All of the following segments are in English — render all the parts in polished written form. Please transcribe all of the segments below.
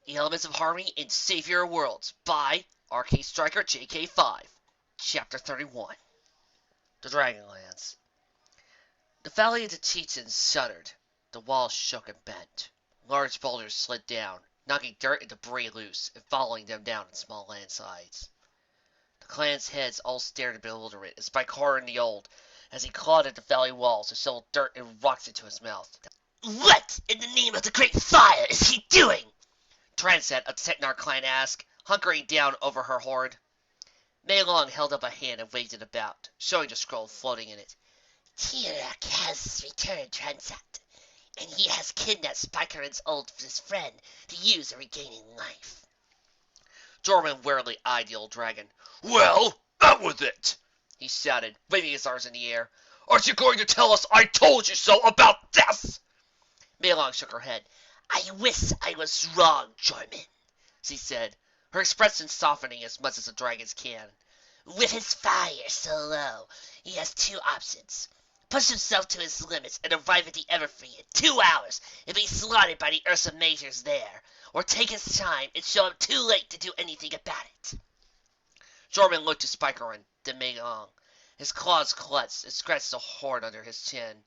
Elements of Harmony in Savior Worlds by Arcade Striker JK5. Chapter 31. The Dragonlands. The valley of the Tetons shuddered. The walls shook and bent. Large boulders slid down, knocking dirt and debris loose and following them down in small landslides. The clan's heads all stared in bewilderment as Spycar the Old, as he clawed at the valley walls and shoveled dirt and rocks into his mouth. "What in the name of the Great Fire is he doing?" Transat, a Technar clan asked, hunkering down over her horde. Mei Long held up a hand and waved it about, showing the scroll floating in it. "Tirak has returned, Transat, and he has kidnapped Spycarin's old friend to use in regaining life." Jorman warily eyed the old dragon. "Well, out with it!" he shouted, waving his arms in the air. "Aren't you going to tell us I told you so about this?" Mei Long shook her head. "I wish I was wrong, Jorman," she said, her expression softening as much as a dragon's can. "With his fire so low, he has two options. Push himself to his limits and arrive at the Everfree in 2 hours and be slaughtered by the Ursa Majors there, or take his time and show him too late to do anything about it." Jorman looked to Spycarin, then Mei Long. His claws clutched and scratched the horde under his chin.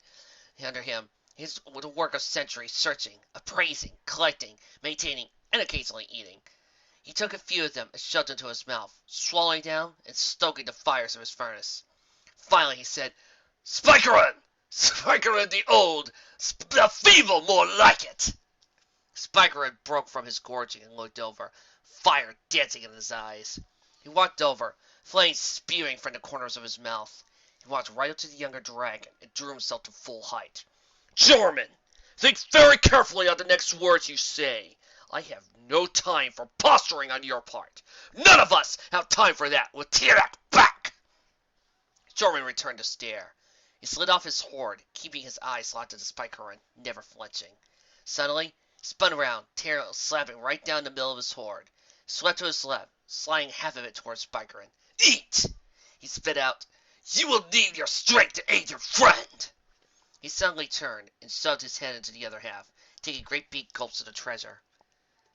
Under him, his the work of centuries searching, appraising, collecting, maintaining, and occasionally eating. He took a few of them and shoved them into his mouth, swallowing down and stoking the fires of his furnace. Finally he said, "Spycarin! Spycarin the Old! The feeble, more like it!" Spycarin broke from his gorging and looked over, fire dancing in his eyes. He walked over, flames spewing from the corners of his mouth. He walked right up to the younger dragon and drew himself to full height. "Jorman, think very carefully on the next words you say. I have no time for posturing on your part. None of us have time for that with Tirak back." Jorman returned to stare. He slid off his horde, keeping his eyes locked on the Spycarin, never flinching. Suddenly, he spun around, tail slapping right down the middle of his horde. He swept to his left, sliding half of it towards Spycarin. "Eat!" he spit out. "You will need your strength to aid your friend." He suddenly turned and shoved his hand into the other half, taking great big gulps of the treasure.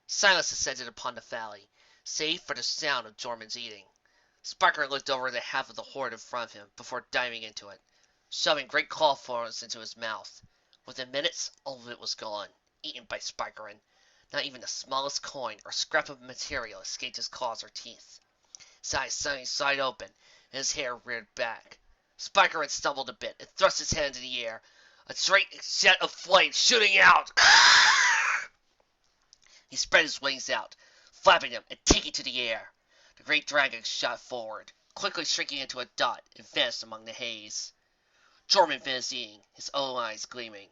Silence descended upon the valley, save for the sound of Jorman's eating. Spycarin looked over the half of the horde in front of him before diving into it, shoving great clawfuls into his mouth. Within minutes, all of it was gone, eaten by Spycarin. Not even the smallest coin or scrap of material escaped his claws or teeth. His eyes suddenly slid open, and his hair reared back. Spycarin stumbled a bit and thrust his head into the air, a straight jet of flame shooting out. He spread his wings out, flapping them and taking to the air. The great dragon shot forward, quickly shrinking into a dot and vanished among the haze. Jorman finished eating, his own eyes gleaming.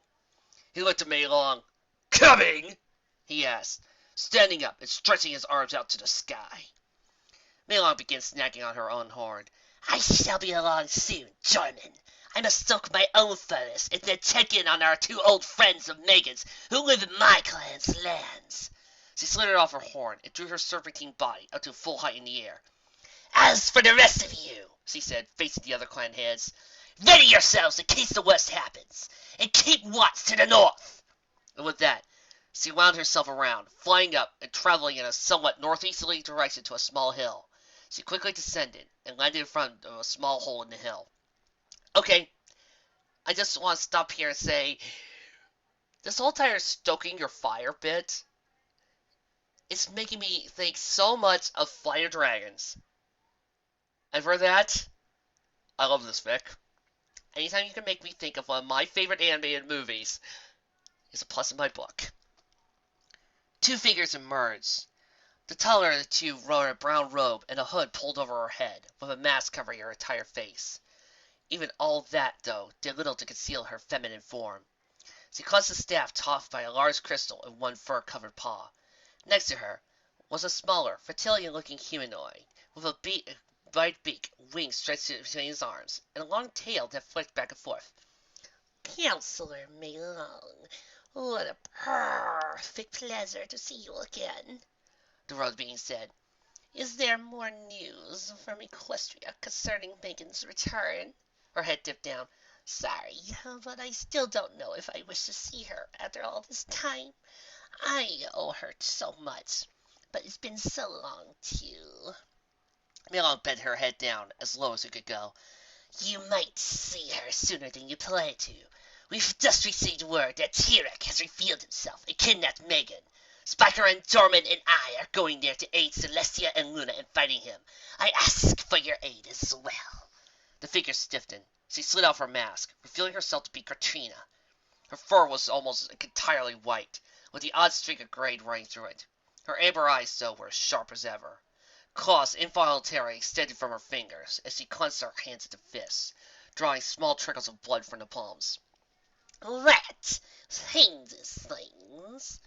He looked at Mei Long. "Coming?" he asked, standing up and stretching his arms out to the sky. Mei Long began snacking on her own horde. "I shall be along soon, Jorman. I must stoke my own furnace and then check in on our 2 old friends of Megan's who live in my clan's lands." She slid it off her horn and drew her serpentine body up to full height in the air. "As for the rest of you," she said, facing the other clan heads, "ready yourselves in case the worst happens, and keep watch to the north." And with that, she wound herself around, flying up and traveling in a somewhat northeasterly direction to a small hill. She quickly descended and landed in front of a small hole in the hill. Okay, I just want to stop here and say, this whole entire stoking your fire bit is making me think so much of Fire Dragons. And for that, I love this fic. Anytime you can make me think of one of my favorite animated movies is a plus in my book. 2 figures emerged. The taller of the 2 wore a brown robe and a hood pulled over her head, with a mask covering her entire face. Even all that, though, did little to conceal her feminine form. She clutched a staff topped by a large crystal in one fur-covered paw. Next to her was a smaller, reptilian-looking humanoid, with a bright beak, wings stretched between his arms, and a long tail that flicked back and forth. "Counselor Mei Long, what a perfect pleasure to see you again," the road being said. "Is there more news from Equestria concerning Megan's return?" Her head dipped down. "Sorry, but I still don't know if I wish to see her after all this time. I owe her so much, but it's been so long, too. Melon bent her head down as low as it could go. You might see her sooner than you plan to. We've just received word that T-Rex has revealed himself and kidnapped Megan. Spiker and Dorman and I are going there to aid Celestia and Luna in fighting him. I ask for your aid as well. The figure stiffened. She slid off her mask, revealing herself to be Catrina. Her fur was almost entirely white, with the odd streak of gray running through it. Her amber eyes, though, were as sharp as ever. Claws involuntarily extended from her fingers as she clenched her hands into fists, drawing small trickles of blood from the palms. Let's hang these things.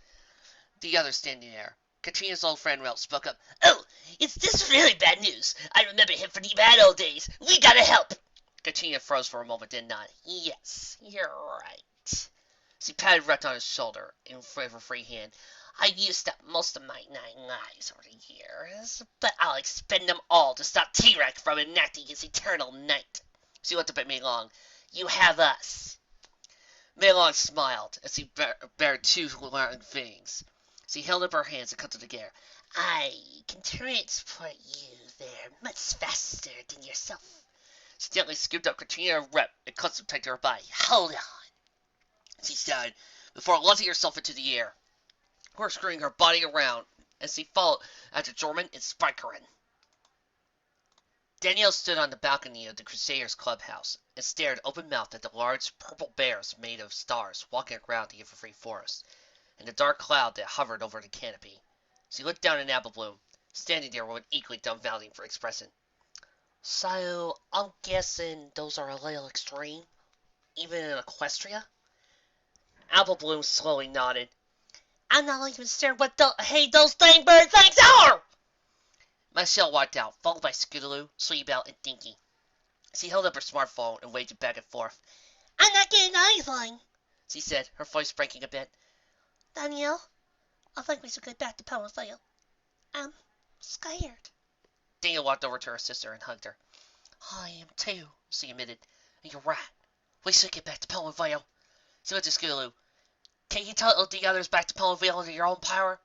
The others standing there. Katrina's old friend Ralph spoke up. Oh, is this really bad news? I remember him from the bad old days. We gotta help. Katrina froze for a moment, then nodded. Yes, you're right. She patted Rhett on his shoulder and with her free hand. I used up most of my 9 lives over the years, but I'll expend them all to stop T-Rex from enacting his eternal night. She looked up at Melon. You have us. Melon smiled as he bared 2 long fangs. She held up her hands and cut to the air. I can transport you there much faster than yourself. She gently scooped up Catrina and Rep and clutched them tight to her body. Hold on, she said, before launching herself into the air, corkscrewing her body around as she followed after Dorman and Spikerin. Danielle stood on the balcony of the Crusaders' clubhouse and stared open-mouthed at the large purple bears made of stars walking around the infrared forest, and the dark cloud that hovered over the canopy. She looked down at Apple Bloom, standing there with an equally dumbfounding expression. So, I'm guessing those are a little extreme, even in Equestria? Apple Bloom slowly nodded. I'm not even sure what those dang bird things are! Michelle walked out, followed by Scootaloo, Sweetbell, and Dinky. She held up her smartphone and waved it back and forth. I'm not getting anything, she said, her voice breaking a bit. Danielle, I think we should get back to Ponyville. I'm scared. Danielle walked over to her sister and hugged her. I am too, she admitted. And you're right. We should get back to Ponyville. She went to Scootaloo. Can you tell the others back to Ponyville under your own power?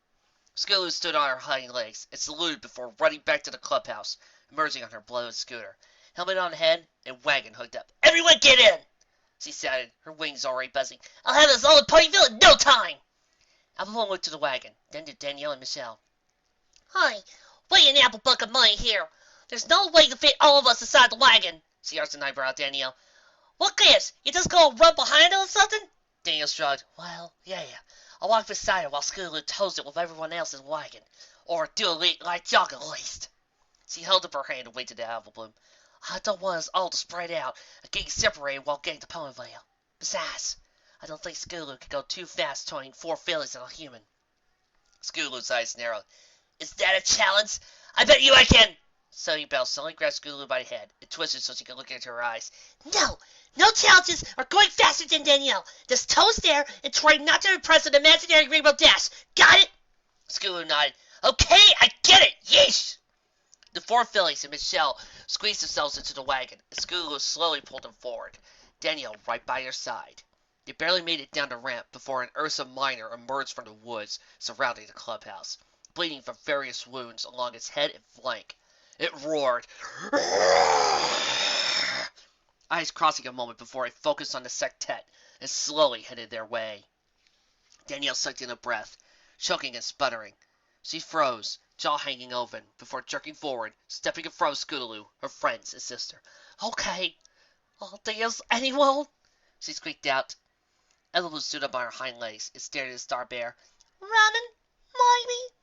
Scootaloo stood on her hind legs and saluted before running back to the clubhouse, emerging on her bloated scooter, helmet on head and wagon hooked up. Everyone get in! She shouted, her wings already buzzing. I'll have us all in Ponyville in no time! Applebloom looked to the wagon, then to Danielle and Michelle. Hi, weigh an apple buck of money here. There's no way to fit all of us inside the wagon, she arched an eyebrow at Danielle. What gives? You just gonna run behind her or something? Danielle shrugged. Well, yeah. I'll walk beside her while Scootaloo tows it with everyone else in the wagon. Or do a light jog at least. She held up her hand and waved to the Applebloom. I don't want us all to spread out and getting separated while getting to Ponyville. Besides, I don't think Scootaloo can go too fast towing 4 fillies and a human. Scootaloo's eyes narrowed. Is that a challenge? I bet you I can! Sweetbell suddenly grabbed Scootaloo by the head and twisted so she could look into her eyes. No challenges are going faster than Danielle. Just toast there and try not to impress an imaginary rainbow dash. Got it? Scootaloo nodded. Okay, I get it. Yeesh! The 4 fillies and Michelle squeezed themselves into the wagon, and Scootaloo slowly pulled them forward, Danielle right by her side. They barely made it down the ramp before an Ursa Minor emerged from the woods surrounding the clubhouse, bleeding from various wounds along its head and flank. It roared, eyes crossing a moment before it focused on the sextet and slowly headed their way. Danielle sucked in a breath, choking and sputtering. She froze, jaw hanging open, before jerking forward, stepping in front of Scootaloo, her friends and sister. Okay, I'll dance anyone? She squeaked out. Evelyn stood up on her hind legs and stared at the star bear. Ramen, maybe?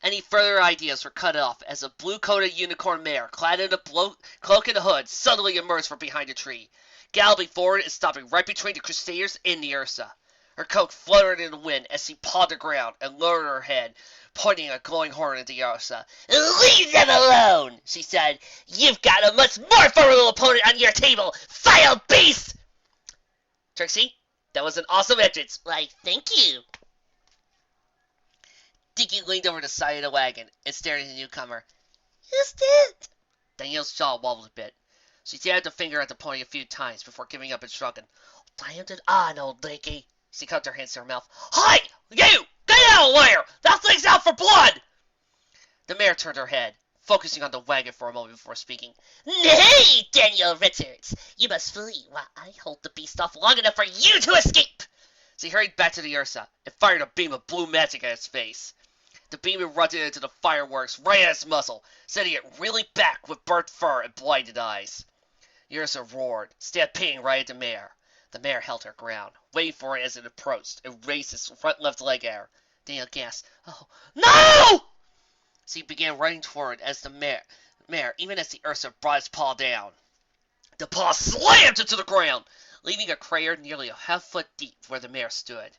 Any further ideas were cut off as a blue-coated unicorn mare, clad in a cloak and a hood, suddenly emerged from behind a tree, galloping forward and stopping right between the Crusaders and the Ursa. Her coat fluttered in the wind as she pawed the ground and lowered her head, pointing a glowing horn at the Ursa. Leave them alone, she said. You've got a much more formidable opponent on your table, vile beast! Trixie, that was an awesome entrance. Why, thank you. Dinky leaned over the side of the wagon and stared at the newcomer. Who's that? Danielle's jaw wobbled a bit. She jabbed a finger at the pony a few times before giving up and shrugging. Damned it on, old Dinky. She cupped her hands to her mouth. Hi, you! hell, Lair! That thing's out for blood! The mare turned her head, focusing on the wagon for a moment before speaking. Nay, Daniel Richards! You must flee while I hold the beast off long enough for you to escape! So he hurried back to the Eartha and fired a beam of blue magic at his face. The beam erupted into the fireworks right at his muzzle, sending it reeling back with burnt fur and blinded eyes. The Eartha roared, stampeding right at the mare. The mare held her ground, waiting for it as it approached, and raised his front left leg at her. Daniel gasped, "Oh, no!" So he began running toward as the mare, even as the Eartha brought his paw down. The paw slammed into the ground, leaving a crater nearly a half-foot deep where the mare stood.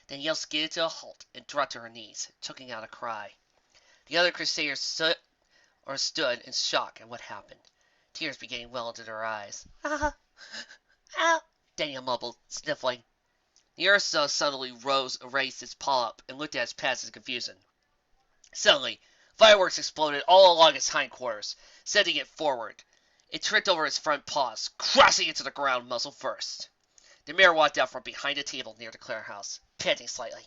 Danielle skidded to a halt and dropped to her knees, choking out a cry. The other crusaders stood in shock at what happened. Tears began to well into their eyes. "Ah, ow," Danielle mumbled, sniffling. The Eartha suddenly raised its paw up, and looked at his pads in confusion. Suddenly, fireworks exploded all along its hindquarters, sending it forward. It tripped over its front paws, crashing into the ground muzzle first. The mare walked out from behind a table near the Clare house, panting slightly.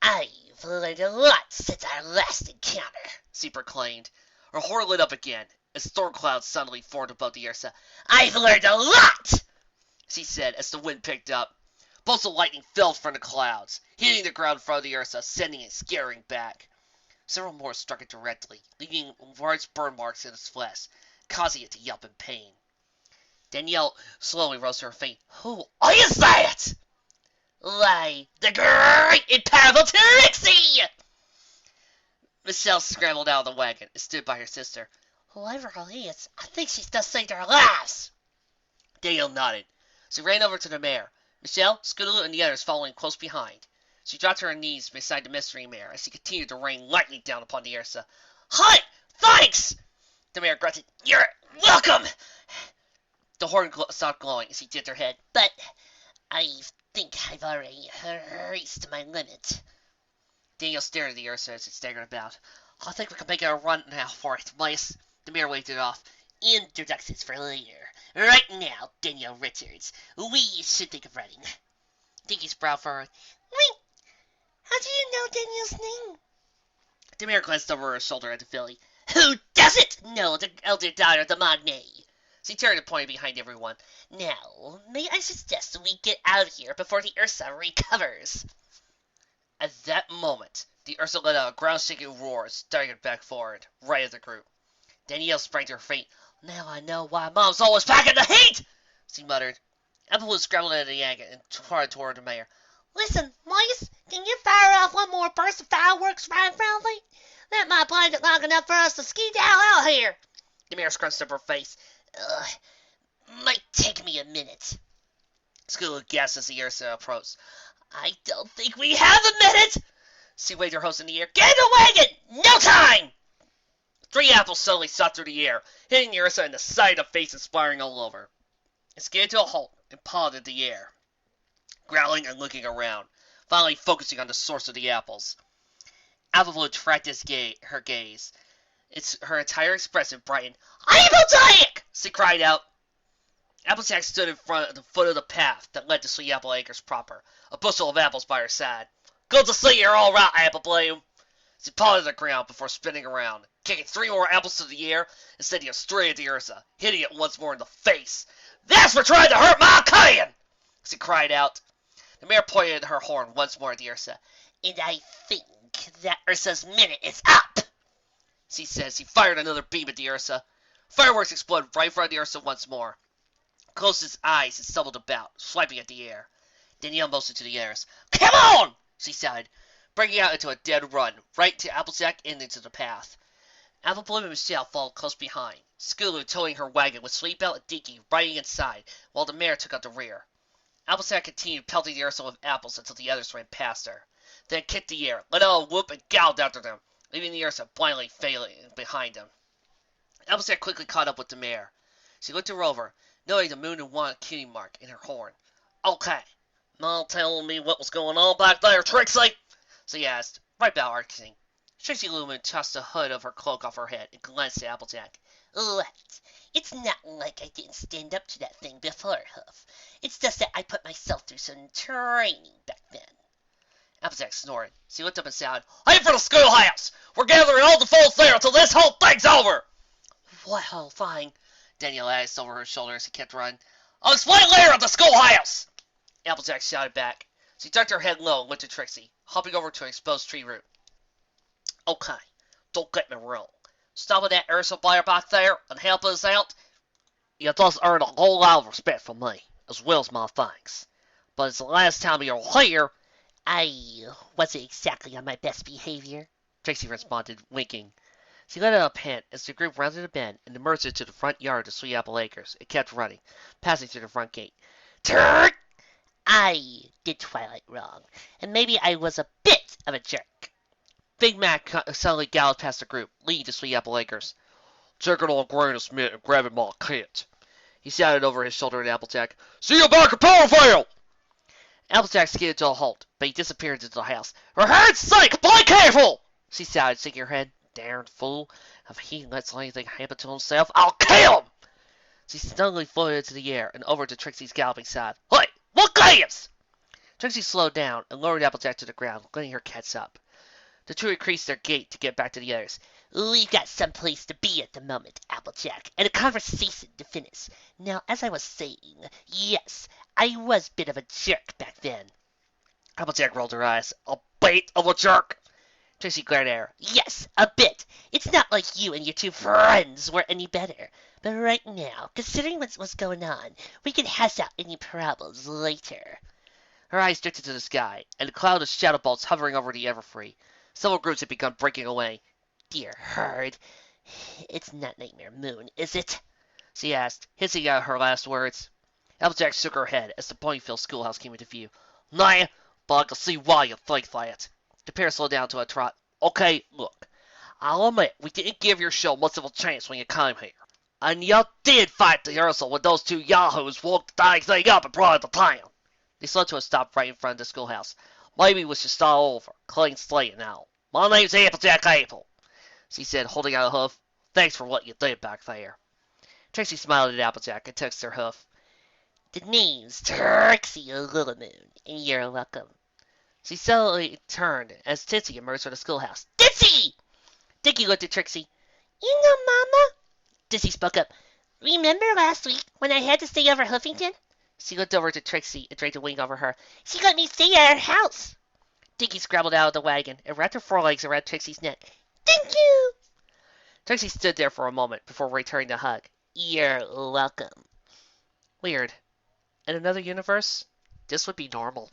"I've learned a lot since our last encounter," she proclaimed. Her horn lit up again, as storm clouds suddenly formed above the Eartha. "I've learned a lot!" she said as the wind picked up. Bolts of lightning fell from the clouds, hitting the ground in front of the Eartha, sending it scattering back. Several more struck it directly, leaving large burn marks in its flesh, causing it to yelp in pain. Danielle slowly rose to her feet. "Who is that?" "Why, the great and powerful Trixie!" Michelle scrambled out of the wagon and stood by her sister. "Whoever it is, I think she's just saved our lives." Danielle nodded. She ran over to the mare, Michelle, Scootaloo, and the others following close behind. She dropped to her knees beside the mystery mare as she continued to rain lightning down upon the Eartha. "Hi! Thanks!" The mare grunted. "You're welcome!" The horn stopped glowing as she dipped her head. "But I think I've already reached my limit." Daniel stared at the Eartha as it staggered about. "I think we can make a run now for it, miss." The mayor waved it off. "Introductions for later. Right now, Daniel Richards, we should think of running." Dinky's brow furrowed. "Wait, how do you know Daniel's name?" The mayor glanced over her shoulder at the filly. "Who doesn't know the elder daughter of the Magne?" She turned and pointed behind everyone. "Now, may I suggest we get out of here before the Eartha recovers?" At that moment, the Eartha let out a ground-shaking roar and staggered back forward, right at the group. Danielle sprang to her feet. "Now I know why Mom's always packing the heat!" she muttered. Applewood scrambled out of the wagon and trotted toward the mayor. "Listen, mice, can you fire off one more burst of fireworks right in front of me? That might blind it long enough for us to skedaddle out here." The mayor scrunched up her face. "Might take me a minute." Scootaloo gasped as the Eartha approached. "I don't think we have a minute!" She waved her hose in the air. "Get in the wagon! No time!" 3 apples suddenly shot through the air, hitting the Eartha in the side of the face and splattering all over. It skidded to a halt and pawed at the air, growling and looking around, finally focusing on the source of the apples. Applewood tracked her gaze. Her entire expression brightened. "Applejack!" she cried out. Applejack stood in front of the foot of the path that led to Sweet Apple Acres proper, a bushel of apples by her side. "Good to see you're all right, Apple Bloom." She pawed at the ground before spinning around, kicking 3 more apples to the air and sending it straight at the Eartha, hitting it once more in the face. "That's for trying to hurt my clan!" she cried out. The mayor pointed her horn once more at the Eartha. "And I think that Eartha's minute is up," she said as she fired another beam at the Eartha. Fireworks exploded right in front of the Eartha once more. Closed his eyes and stumbled about, swiping at the air. Danielle motioned to the others. "Come on!" she shouted, breaking out into a dead run, right to Applejack and into the path. Apple Bloom and Michelle followed close behind, Scootaloo towing her wagon with Sweetbell and Dinky riding inside, while the mare took up the rear. Applejack continued pelting the Eartha with apples until the others ran past her, then kicked the air, let out a whoop, and galloped after them, leaving the Eartha blindly failing behind them. Applejack quickly caught up with the mare. She looked her over, noting the moon and one cutie mark in her horn. "Okay, mind telling me what was going on back there, Trixie?" she asked, right about arcing. Trixie Lumen tossed the hood of her cloak off her head and glanced at Applejack. "What? It's not like I didn't stand up to that thing before, Huff. It's just that I put myself through some training back then." Applejack snorted. She looked up and shouted, "Head for the schoolhouse! We're gathering all the folks there until this whole thing's over!" "What whole thing?" Danielle asked over her shoulder as she kept running. "I'll explain later at the schoolhouse!" Applejack shouted back. She ducked her head low and looked at Trixie, hopping over to an exposed tree root. "Okay, don't get me wrong. Stopping that Eartha buyer back there and helping us out, it does earn a whole lot of respect from me, as well as my thanks. But it's the last time you're here." "I wasn't exactly on my best behavior," Trixie responded, winking. She let out a pant as the group rounded a bend and emerged into the front yard of Sweet Apple Acres. It kept running, passing through the front gate. "Turk! I did Twilight wrong, and maybe I was a bit of a jerk." Big Mac suddenly galloped past the group, leading to Sweet Apple Acres. "Take it on grain of Smith and grab him My Kit," he shouted over his shoulder at Applejack. "See you back at Powerville!" Applejack skidded to a halt, but he disappeared into the house. "For heaven's sake, be careful!" she shouted, shaking her head. "Darned fool. If he lets anything happen to himself, I'll kill him!" She suddenly floated into the air and over to Trixie's galloping side. "Hey, look at!" Trixie slowed down and lowered Applejack to the ground, letting her catch up. The two increased their gait to get back to the others. "We've got some place to be at the moment, Applejack, and a conversation to finish. Now, as I was saying, yes, I was a bit of a jerk back then." Applejack rolled her eyes. "A bit of a jerk?" Trixie glared at her. "Yes, a bit. It's not like you and your two friends were any better. But right now, considering what's going on, we can hash out any problems later." Her eyes drifted to the sky, and a cloud of shadow bolts hovering over the Everfree. Several groups had begun breaking away. "Dear Herd, it's not Nightmare Moon, is it?" she asked, hissing out her last words. Applejack shook her head as the Ponyville schoolhouse came into view. "Nah, but I can see why you think that." The pair slowed down to a trot. "Okay, look. I'll admit we didn't give your show much of a chance when you came here. And you did fight the Ursula when those two yahoos woke the dang thing up and brought it to town." They slowed to a stop right in front of the schoolhouse. "Maybe we should start over. Clean slate and all. My name's Applejack Apple," she said, holding out a hoof. "Thanks for what you did back there." Trixie smiled at Applejack and touched her hoof. "The name's Trixie Little Moon, and you're welcome." She suddenly turned as Titsy emerged from the schoolhouse. "Titsy!" Dickie looked at Trixie. "You know, Mama," Titsy spoke up. "Remember last week when I had to stay over at Huffington?" She looked over to Trixie and draped a wing over her. "She let me stay at her house." Dickie scrabbled out of the wagon and wrapped her forelegs around Trixie's neck. "Thank you." Trixie stood there for a moment before returning the hug. "You're welcome." Weird. In another universe, this would be normal.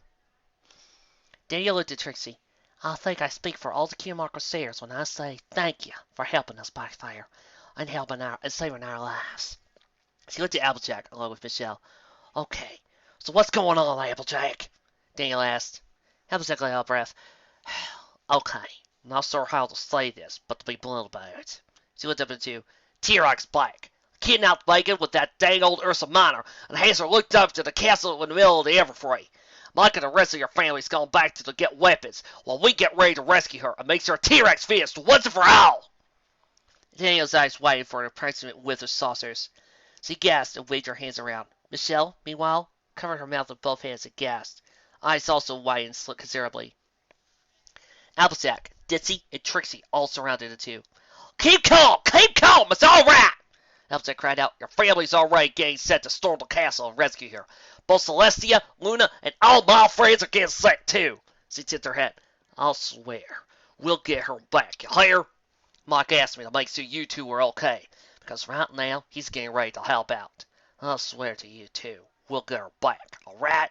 Danielle looked at Trixie. "I think I speak for all the Kiyomar Crusaders when I say thank you for helping us back there and saving our lives." She looked at Applejack along with Michelle. "Okay, so what's going on, Applejack?" Danielle asked. Applejack let out a breath. "Okay, not sure how to say this, but to be blunt about it." She looked up into T-Rex back. "Kidnapped Megan with that dang old Ursa Minor and has her looked up to the castle in the middle of the Everfree. Mike and the rest of your family's gone back to get weapons while we get ready to rescue her and make sure T-Rex finished once and for all." Danielle's eyes widened for an approximate width of saucers. She gasped and waved her hands around. Michelle, meanwhile, covered her mouth with both hands and gasped. Eyes also widened considerably. Applejack, Ditzy, and Trixie all surrounded the two. Keep calm! It's all right!" Applejack cried out. "Your family's already getting set to storm the castle and rescue her. Both Celestia, Luna, and all my friends are getting set too." She tipped her head. "I'll swear we'll get her back, you hear? Mike asked me to make sure you two were okay, because right now he's getting ready to help out. I'll swear to you two, we'll get her back, alright?"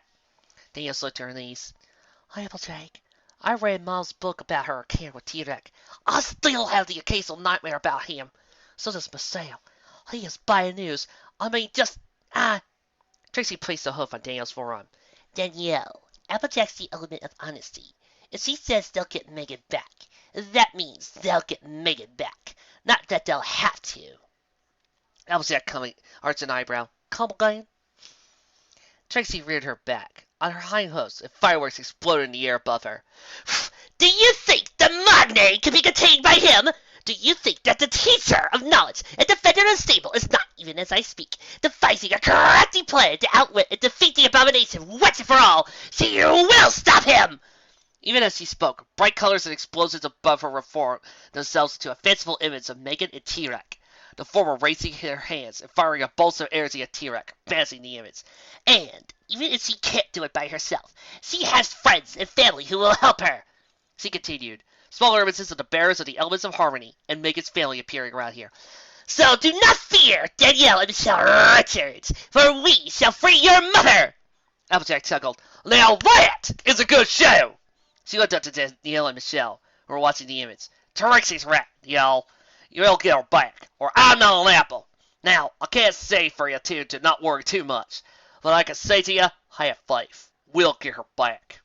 Danielle slipped to her knees. "Applejack, I read Mom's book about her care with T-Rex. I still have the occasional nightmare about him. So does Michelle. He is bad news. I mean, Trixie placed a hoof on Danielle's forearm. "Danielle, Applejack's the element of honesty. If she says they'll get Megan back, that means they'll get Megan back. Not that they'll have to." Applejack arched an eyebrow. "Come again?" Trixie reared her back. On her hind hoofs, and fireworks exploded in the air above her. "Do you think the magnate can be contained by him? Do you think that the teacher of knowledge and defender of the stable is not, even as I speak, devising a crafty plan to outwit and defeat the abomination once and for all? So you will stop him!" Even as he spoke, bright colors and explosions above her reformed themselves into a fanciful image of Megan and T-Rex, the former raising her hands and firing a bolt of energy at T-Rex, fancying the image. And, even if she can't do it by herself, she has friends and family who will help her. She continued, smaller images of the bearers of the elements of harmony and Megan's family appearing around here. So do not fear, Danielle and Michelle Richards, for we shall free your mother! Applejack chuckled. Now that is a good show! She looked up to Danielle and Michelle, who were watching the image. Trixie's rat, y'all. You'll get her back, or I'm not an apple. Now, I can't say for you two to not worry too much, but I can say to you, have faith. We'll get her back.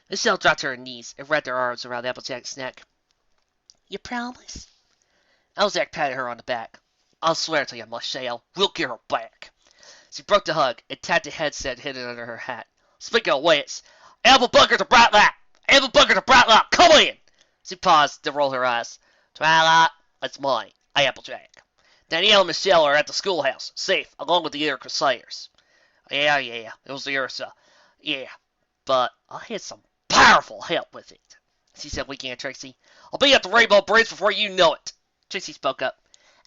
Michelle dropped to her knees and wrapped her arms around Applejack's neck. You promise? Applejack patted her on the back. I'll swear to you, Michelle, we'll get her back. She broke the hug and tapped the headset hidden under her hat. Speaking of which, Apple Bunker to Brightlight! Apple Bunker to Brightlight, come in! She paused to roll her eyes. Twilight, that's mine, Applejack. Danielle and Michelle are at the schoolhouse, safe, along with the other Crusaders. Yeah, it was the Eartha. Yeah, but I had some powerful help with it, she said, winking at Trixie. I'll be at the Rainbow Bridge before you know it. Trixie spoke up.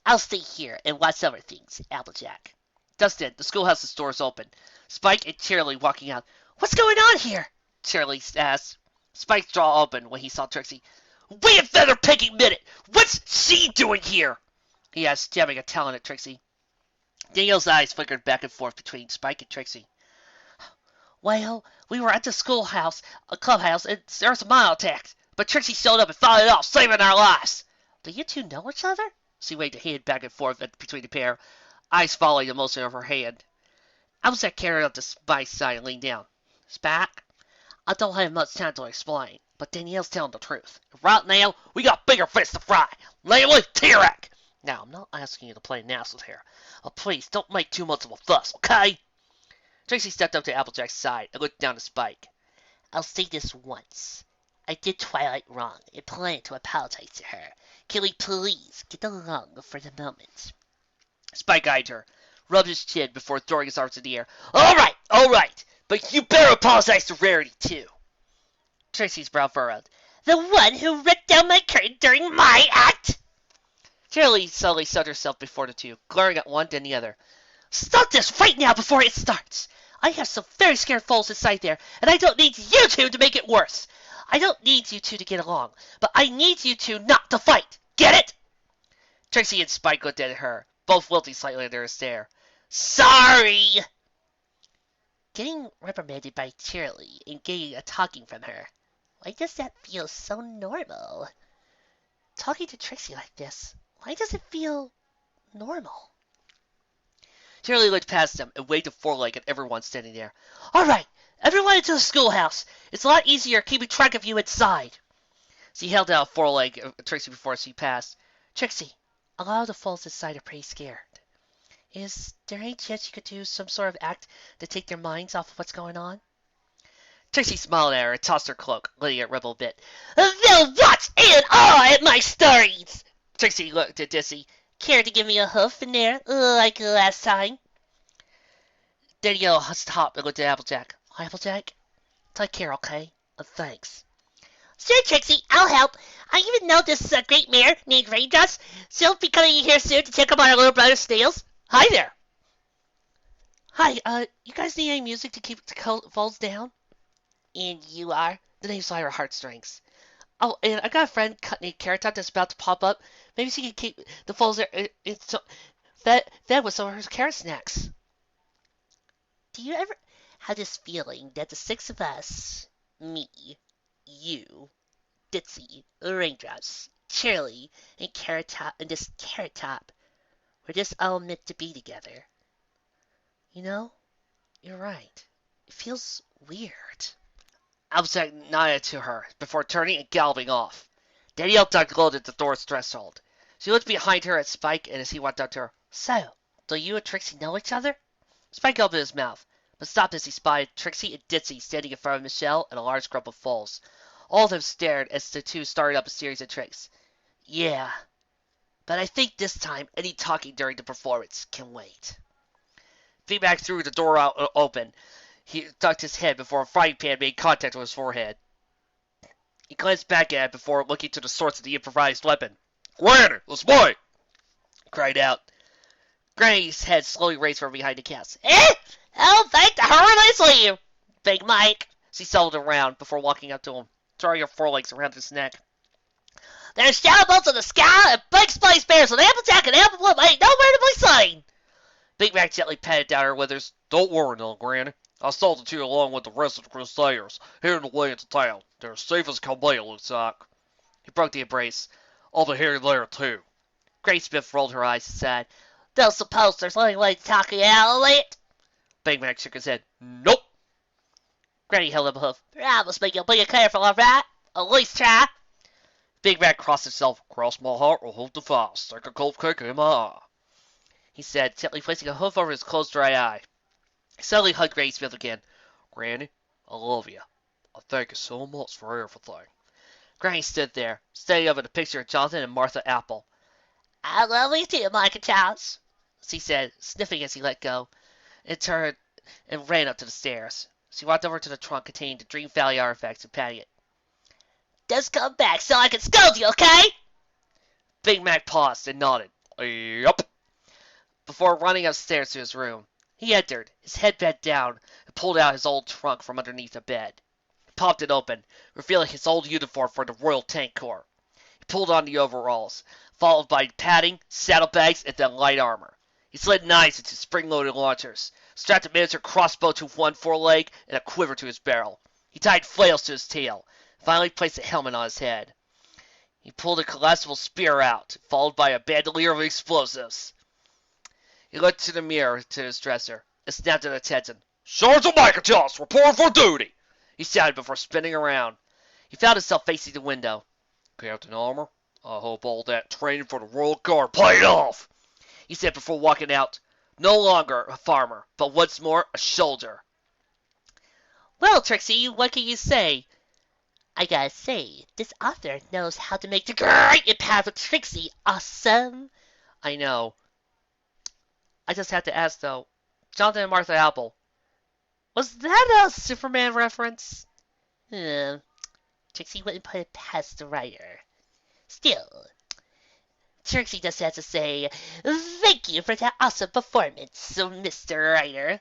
I'll stay here and watch over things, Applejack. Just then, the schoolhouse's doors opened. Spike and Cheerilee walking out. What's going on here? Cheerilee asked. Spike's jaw opened when he saw Trixie. Wait a feather-picking minute! What's she doing here? He asked, jabbing a talon at Trixie. Danielle's eyes flickered back and forth between Spike and Trixie. Well, we were at the schoolhouse, a clubhouse, and there was a mile attack. But Trixie showed up and fought it off, saving our lives. Do you two know each other? She waved a hand back and forth between the pair, eyes following the motion of her hand. Applejack carried up to Spike's side and leaned down. Spike, I don't have much time to explain, but Danielle's telling the truth. Right now, we got bigger fish to fry, namely T-Rex. Now, I'm not asking you to play nice with her. Please, don't make too much of a fuss, okay? Trixie stepped up to Applejack's side and looked down at Spike. I'll say this once. I did Twilight wrong and plan to apologize to her. Can we please get along for the moment? Spike eyed her, rubbed his chin before throwing his arms in the air. All right, but you better apologize to Rarity, too. Trixie's brow furrowed. The one who ripped down my curtain during my act? Cheerilee suddenly set herself before the two, glaring at one then the other. Stop this right now before it starts! I have some very scared foals inside there, and I don't need you two to make it worse. I don't need you two to get along, but I need you two not to fight. Get it? Trixie and Spike looked at her, both wilting slightly under a stare. Sorry! Getting reprimanded by Cheerilee and getting a talking from her. Why does that feel so normal? Talking to Trixie like this, why does it feel normal? Cheerilee looked past them and waved a foreleg at everyone standing there. All right, everyone into the schoolhouse. It's a lot easier keeping track of you inside. She held out a foreleg at Trixie before she passed. Trixie, a lot of the foals inside are pretty scared. Is there any chance you could do some sort of act to take their minds off of what's going on? Trixie smiled at her and tossed her cloak, letting it rebel a bit. They'll watch and awe at my stories! Trixie looked at Dissy. Care to give me a hoof in there, like last time? Danielle stopped and looked at Applejack. Applejack, take care, okay? Thanks. Sure, Trixie, I'll help. I even know this great mare named Raindrops. She'll be coming here soon to check up on our little brother Snails. Hi there. Hi, you guys need any music to keep the falls down? And you are? The name's like her heartstrings. Oh, and I got a friend named Carrot Top that's about to pop up. Maybe she can keep the falls there fed with some of her carrot snacks. Do you ever have this feeling that the six of us, me, you, Ditsy, Raindrops, Cheerilee, and Carrot Top, and this Carrot Top, we're just all meant to be together? You know, you're right. It feels weird. Applejack nodded to her before turning and galloping off. Danielle ducked low at the door's threshold. She looked behind her at Spike, and as he walked up to her, So, do you and Trixie know each other? Spike opened his mouth, but stopped as he spied Trixie and Ditsy standing in front of Michelle and a large group of foals. All of them stared as the two started up a series of tricks. Yeah, but I think this time any talking during the performance can wait. Feedback threw the door out open. He ducked his head before a frying pan made contact with his forehead. He glanced back at it before looking to the source of the improvised weapon. Granny, that's mine! He cried out. Granny's head slowly raised from behind the cast. Eh? Oh, thank the Hercules leave! Big Mike. She settled around before walking up to him, throwing her forelegs around his neck. There's shadow in the sky and big space bears with Applejack and Apple Bloom ain't nowhere to be seen. Big Mac gently patted down her withers. Don't worry, little Granny. I sold it to you along with the rest of the Crusaders, here in the way into town. They're as safe as can be, it looks like. He broke the embrace. All the hair there, too. Granny Smith rolled her eyes and said, Don't suppose there's any way to talk you out of it? Big Mac shook his head. Nope. Granny held up a hoof. Promise me you'll be careful, all right? At least try. Big Mac crossed himself. Cross my heart or hold the fast. Take a cold kick in my eye, he said, gently placing a hoof over his closed dry eye. He suddenly hugged Granny Smith again. Granny, I love you. I thank you so much for everything. Granny stood there, staring up at the picture of Jonathan and Martha Apple. I love you too, Micah Charles, she said, sniffing as he let go, and turned and ran up to the stairs. She walked over to the trunk containing the Dream Valley artifacts and patted it. Just come back so I can scold you, okay? Big Mac paused and nodded. Yup. Before running upstairs to his room. He entered, his head bent down, and pulled out his old trunk from underneath the bed. He popped it open, revealing his old uniform for the Royal Tank Corps. He pulled on the overalls, followed by padding, saddlebags, and then light armor. He slid knives into spring-loaded launchers, strapped a miniature crossbow to one foreleg and a quiver to his barrel. He tied flails to his tail, and finally placed a helmet on his head. He pulled a collapsible spear out, followed by a bandolier of explosives. He looked to the mirror to his dresser and snapped at attention. Sergeant Micah Joss, report for duty! He shouted before spinning around. He found himself facing the window. Captain Armour, I hope all that training for the Royal Guard paid off, he said before walking out. No longer a farmer, but once more a soldier. Well, Trixie, what can you say? I gotta say, this author knows how to make the great and powerful Trixie awesome. I know. I just had to ask, though. Jonathan and Martha Apple. Was that a Superman reference? Trixie wouldn't put it past the writer. Still, Trixie just has to say, thank you for that awesome performance, Mr. Writer.